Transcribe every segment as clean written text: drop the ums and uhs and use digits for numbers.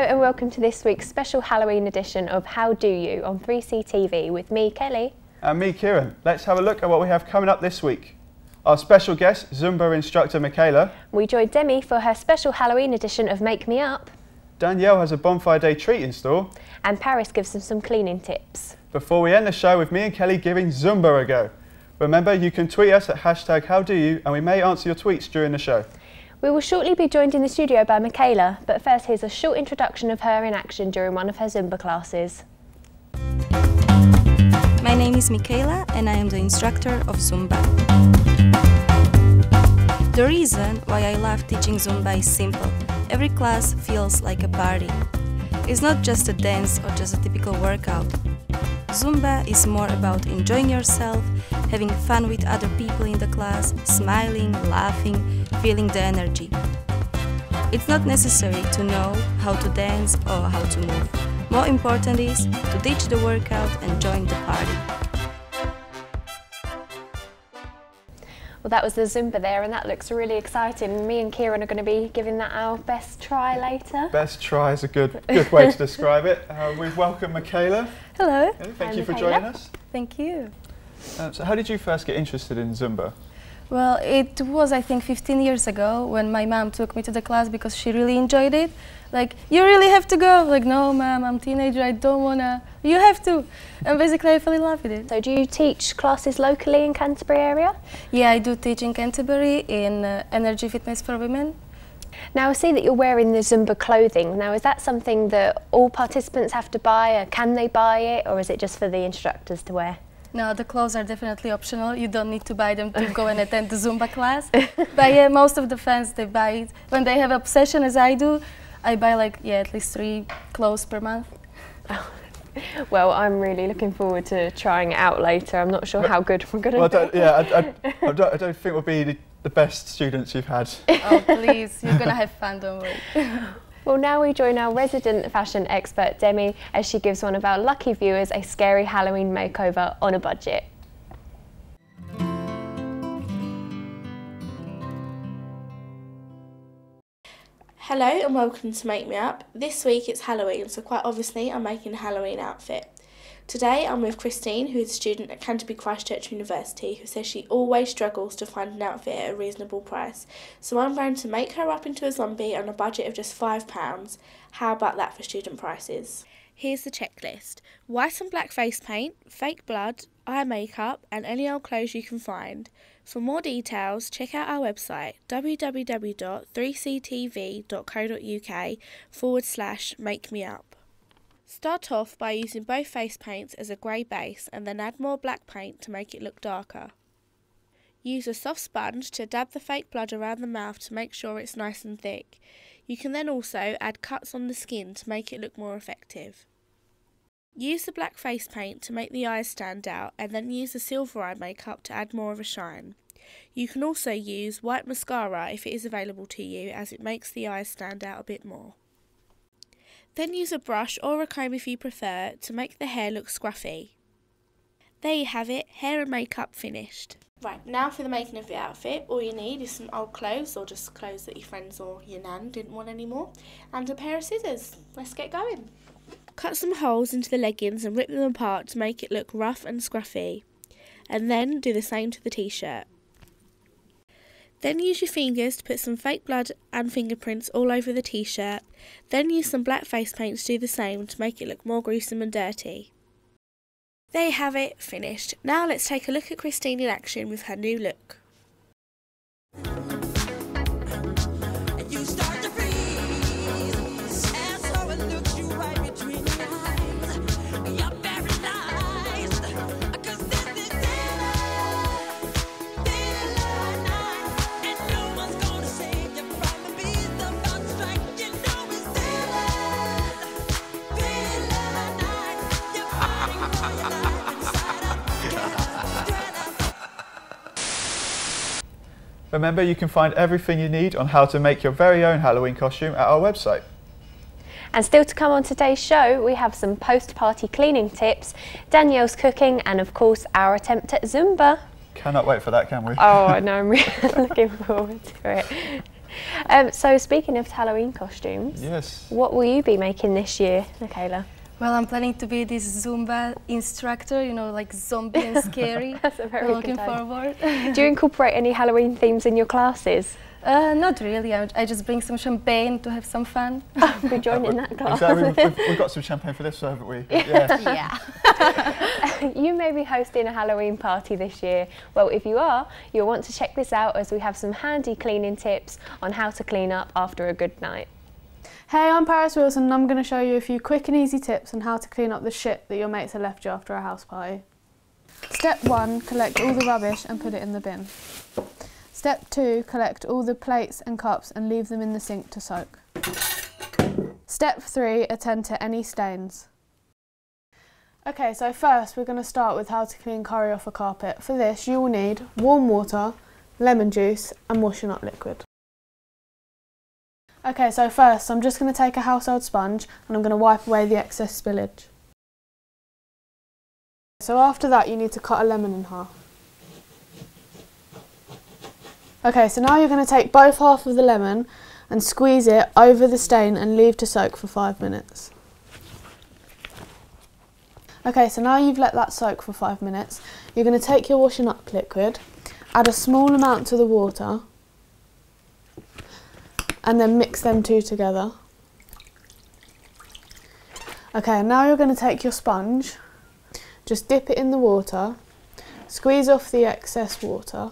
and welcome to this week's special Halloween edition of How Do You on 3CTV with me, Kelly. And me, Kieran. Let's have a look at what we have coming up this week. Our special guest, Zumba instructor Michaela. We joined Demi for her special Halloween edition of Make Me Up. Danielle has a bonfire day treat in store. And Paris gives them some cleaning tips. Before we end the show with me and Kelly giving Zumba a go. Remember, you can tweet us at #HowDoYou and we may answer your tweets during the show. We will shortly be joined in the studio by Michaela, but first here's a short introduction of her in action during one of her Zumba classes. My name is Michaela and I am the instructor of Zumba. The reason why I love teaching Zumba is simple. Every class feels like a party. It's not just a dance or just a typical workout. Zumba is more about enjoying yourself, having fun with other people in the class, smiling, laughing, feeling the energy. It's not necessary to know how to dance or how to move. More important is to ditch the workout and join the party. Well, that was the Zumba there, and that looks really exciting. Me and Kieran are going to be giving that our best try later. Best try is a good way to describe it. We've welcomed Michaela. Hello. Thank you for joining us. Thank you. So how did you first get interested in Zumba? Well, it was, I think, 15 years ago when my mom took me to the class because she really enjoyed it. Like, you really have to go. Like, no, mom, I'm a teenager, I don't wanna. You have to. And basically, I fell in love with it. So do you teach classes locally in Canterbury area? Yeah, I do teach in Canterbury in Energy Fitness for Women. Now I see that you're wearing the Zumba clothing. Now is that something that all participants have to buy, or can they buy it, or is it just for the instructors to wear? No, the clothes are definitely optional. You don't need to buy them to go and attend the Zumba class. But yeah, most of the fans, they buy it. When they have an obsession as I do, I buy like, yeah, at least 3 clothes per month. Well, I'm really looking forward to trying it out later. I'm not sure how good we're going to be. I don't think we'll be the best students you've had. Oh, please, you're going to have fun, don't worry. Well, now we join our resident fashion expert, Demi, as she gives one of our lucky viewers a scary Halloween makeover on a budget. Hello and welcome to Make Me Up. This week it's Halloween, so quite obviously I'm making a Halloween outfit. Today I'm with Christine, who is a student at Canterbury Christchurch University, who says she always struggles to find an outfit at a reasonable price. So I'm going to make her up into a zombie on a budget of just £5. How about that for student prices? Here's the checklist. White and black face paint, fake blood, eye makeup and any old clothes you can find. For more details, check out our website www.3ctv.co.uk/makemeup. Start off by using both face paints as a grey base and then add more black paint to make it look darker. Use a soft sponge to dab the fake blood around the mouth to make sure it's nice and thick. You can then also add cuts on the skin to make it look more effective. Use the black face paint to make the eyes stand out and then use the silver eye makeup to add more of a shine. You can also use white mascara if it is available to you, as it makes the eyes stand out a bit more. Then use a brush or a comb if you prefer to make the hair look scruffy. There you have it, hair and makeup finished. Right, now for the making of the outfit, all you need is some old clothes or just clothes that your friends or your nan didn't want anymore, and a pair of scissors. Let's get going. Cut some holes into the leggings and rip them apart to make it look rough and scruffy, and then do the same to the t-shirt. Then use your fingers to put some fake blood and fingerprints all over the t-shirt, then use some black face paint to do the same to make it look more gruesome and dirty. There you have it, finished. Now let's take a look at Christine in action with her new look. Remember, you can find everything you need on how to make your very own Halloween costume at our website. And still to come on today's show, we have some post-party cleaning tips, Danielle's cooking, and of course our attempt at Zumba. Cannot wait for that, can we? Oh, I know, I'm really looking forward to it. So speaking of Halloween costumes, Yes. what will you be making this year, Michaela? Well, I'm planning to be this Zumba instructor, you know, like zombie and scary. That's a very I'm good looking idea. forward. Do you incorporate any Halloween themes in your classes? Not really. I just bring some champagne to have some fun. We join in that class. Exactly. We've got some champagne for this, haven't we? Yes. Yeah. You may be hosting a Halloween party this year. Well, if you are, you'll want to check this out as we have some handy cleaning tips on how to clean up after a good night. Hey, I'm Paris Wilson and I'm going to show you a few quick and easy tips on how to clean up the shit that your mates have left you after a house party. Step 1, collect all the rubbish and put it in the bin. Step 2, collect all the plates and cups and leave them in the sink to soak. Step 3, attend to any stains. Okay, so first we're going to start with how to clean curry off a carpet. For this you will need warm water, lemon juice and washing up liquid. Okay, so first I'm just going to take a household sponge and I'm going to wipe away the excess spillage. So after that you need to cut a lemon in half. Okay, so now you're going to take both half of the lemon and squeeze it over the stain and leave to soak for 5 minutes. Okay, so now you've let that soak for 5 minutes, you're going to take your washing up liquid, add a small amount to the water and then mix them two together. Okay, now you're going to take your sponge, just dip it in the water, squeeze off the excess water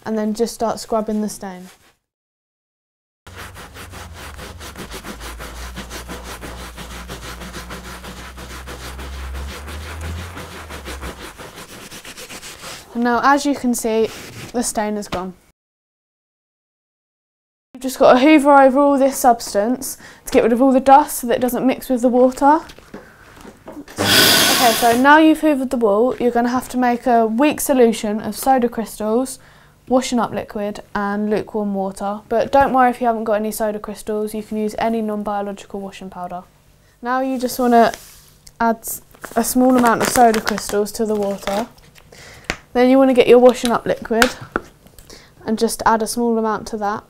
and then just start scrubbing the stain. And now as you can see, the stain is gone. You've just got to hoover over all this substance to get rid of all the dust so that it doesn't mix with the water. Okay, so now you've hoovered the wall, you're going to have to make a weak solution of soda crystals, washing up liquid and lukewarm water. But don't worry if you haven't got any soda crystals, you can use any non-biological washing powder. Now you just want to add a small amount of soda crystals to the water. Then you want to get your washing up liquid and just add a small amount to that.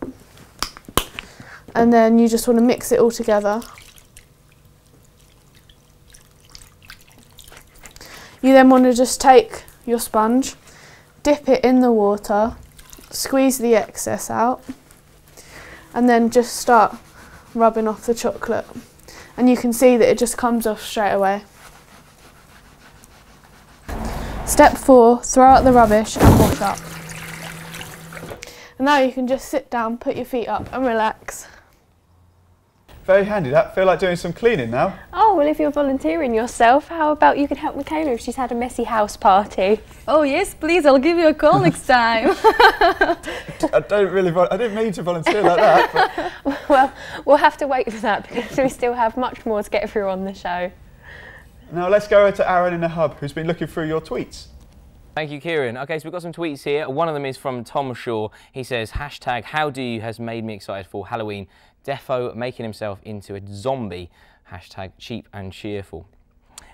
And then you just want to mix it all together. You then want to just take your sponge, dip it in the water, squeeze the excess out, and then just start rubbing off the chocolate. And you can see that it just comes off straight away. Step 4, throw out the rubbish and wash up. And now you can just sit down, put your feet up and relax. Very handy that. Feel like doing some cleaning now? Oh, well, if you're volunteering yourself, how about you can help Michaela if she's had a messy house party? Oh yes, please, I'll give you a call next time. I didn't mean to volunteer like that. But Well, we'll have to wait for that because we still have much more to get through on the show. now let's go over to Aaron in the hub, who's been looking through your tweets. Thank you, Kieran. Okay, so we've got some tweets here. One of them is from Tom Shaw. He says, hashtag how do you has made me excited for Halloween. Defo making himself into a zombie. Hashtag cheap and cheerful.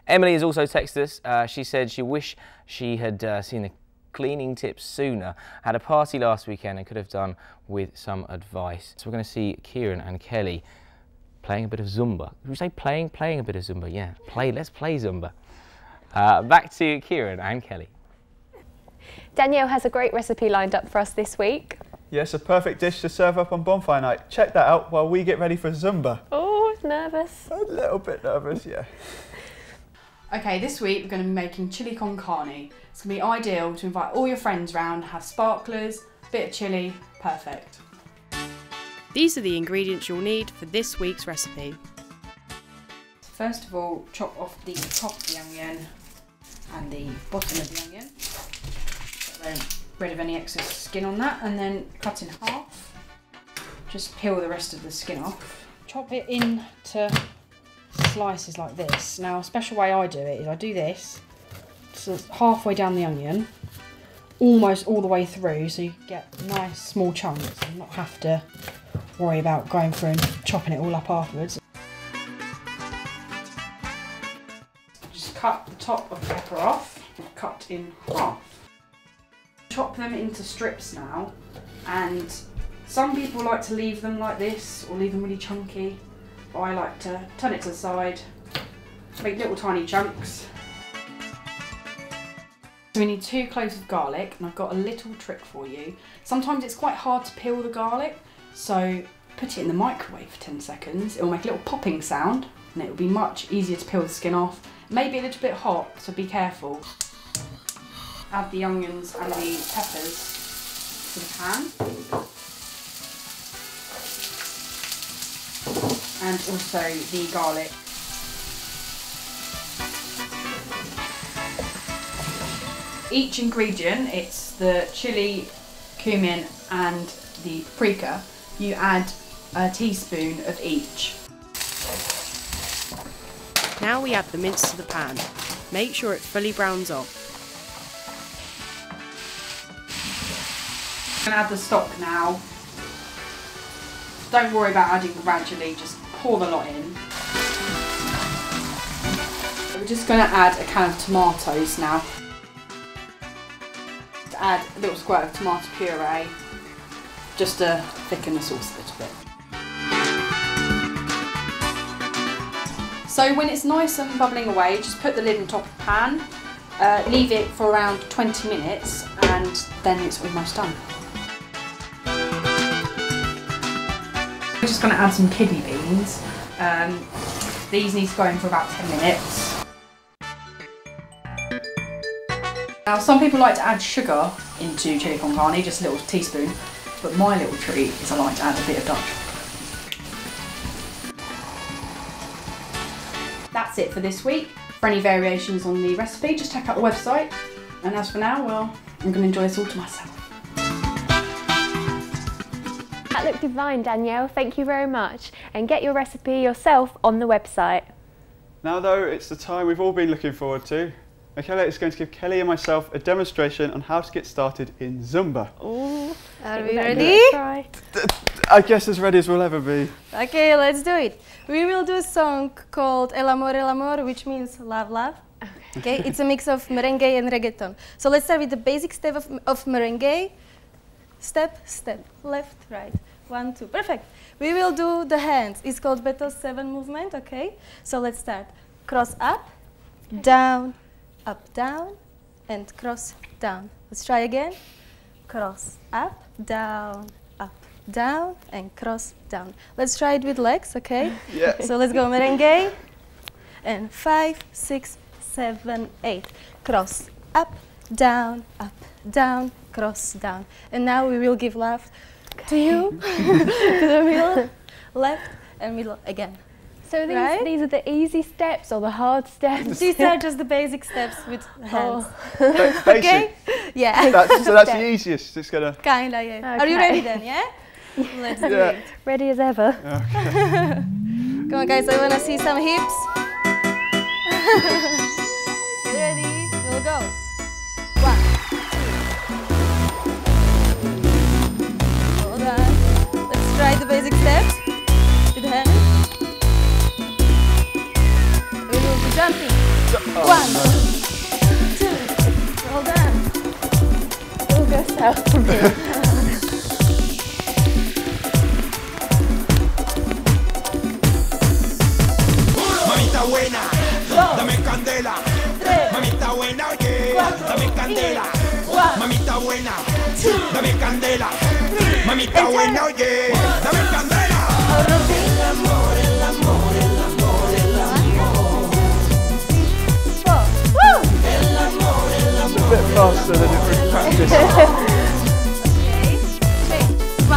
Emily has also texted us. She said she wished she had seen the cleaning tips sooner. Had a party last weekend and could have done with some advice. So we're going to see Kieran and Kelly playing a bit of Zumba. Did we say playing? Playing a bit of Zumba, yeah. Let's play Zumba. Back to Kieran and Kelly. Danielle has a great recipe lined up for us this week. Yes, a perfect dish to serve up on bonfire night. Check that out while we get ready for Zumba. Oh, nervous. A little bit nervous, yeah. Okay, this week we're going to be making chili con carne. It's going to be ideal to invite all your friends round, have sparklers, bit of chili, perfect. These are the ingredients you'll need for this week's recipe. First of all, chop off the top of the onion and the bottom of the onion. Get rid of any excess skin on that, and then cut in half. Just peel the rest of the skin off. Chop it into slices like this. Now, a special way I do it is I do this, so halfway down the onion, almost all the way through, so you get nice small chunks and not have to worry about going through and chopping it all up afterwards. Just cut the top of the pepper off, cut in half. Chop them into strips now and Some people like to leave them like this or leave them really chunky, but I like to turn it to the side, make little tiny chunks. So we need 2 cloves of garlic, and I've got a little trick for you. Sometimes it's quite hard to peel the garlic, so put it in the microwave for 10 seconds. It will make a little popping sound, and it will be much easier to peel the skin off. It may be a little bit hot, so be careful. Add the onions and the peppers to the pan. And also the garlic. Each ingredient, it's the chilli, cumin and the paprika, you add a teaspoon of each. Now we add the mince to the pan. Make sure it fully browns off. I'm going to add the stock now. Don't worry about adding gradually, just pour the lot in. We're just going to add a can of tomatoes now. Add a little squirt of tomato puree just to thicken the sauce a little bit. So when it's nice and bubbling away, just put the lid on top of the pan, leave it for around 20 minutes and then it's almost done. We're just going to add some kidney beans. These need to go in for about 10 minutes. Now some people like to add sugar into chili con carne, just a little teaspoon, but my little treat is I like to add a bit of dark chocolate. That's it for this week. For any variations on the recipe, just check out the website. And as for now, well, I'm going to enjoy this all to myself. That looked divine, Danielle. Thank you very much. And get your recipe yourself on the website. Now though, it's the time we've all been looking forward to. Michaela is going to give Kelly and myself a demonstration on how to get started in Zumba. Ooh, are we ready? I guess as ready as we'll ever be. Okay, let's do it. We will do a song called El Amor, which means love, love. Okay, it's a mix of merengue and reggaeton. So let's start with the basic step of merengue. Step, step, left, right, 1, 2, perfect. We will do the hands. It's called Beto 7 movement, okay? So let's start. Cross up, down, up, down, and cross, down. Let's try again. Cross, up, down, and cross, down. Let's try it with legs, okay? Yeah. So let's go merengue. And 5, 6, 7, 8. Cross, up, down, cross, down. And now we will give love to you, to the middle, left, and middle again. So these are the easy steps or the hard steps? These are just the basic steps with hands. Basic? Okay? Yeah. So that's the easiest. It's gonna... Kinda, yeah. Okay. Are you ready then, yeah? Let's do it. Ready as ever. Okay. Come on guys, I wanna see some hips. Get ready, we'll go. 1, 2. Hold on. Let's try the basic steps with hands. We will be jumping. 1, 2. Hold on. We'll go south from here. Mamita buena, dame candela. Mamita buena, oye, dame candela. Mamita buena, dame candela. Mamita buena, oye, dame candela. El amor, el amor, el amor, el amor. El amor, el amor. A bit faster than it would practice.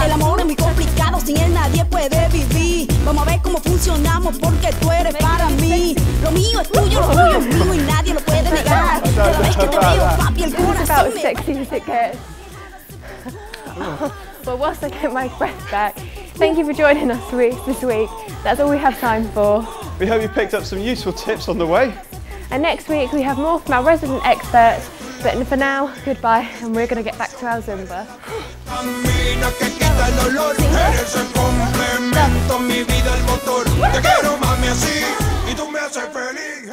El amor es muy complicado, sin él nadie puede vivir. Vamos a ver cómo funcionamos porque tú eres para mí. Lo mío es tuyo, lo tuyo es mío y nadie lo puede negar. Cada vez que te veo, papi, el corazón about as me... sexy as it gets. But whilst I get my breath back, thank you for joining us this week. That's all we have time for. We hope you picked up some useful tips on the way. And next week we have more from our resident experts. But for now, goodbye, and we're going to get back to our Zumba. Camina que quita el olor, eres el complemento, mi vida, el motor. Te quiero mami así y tú me haces feliz.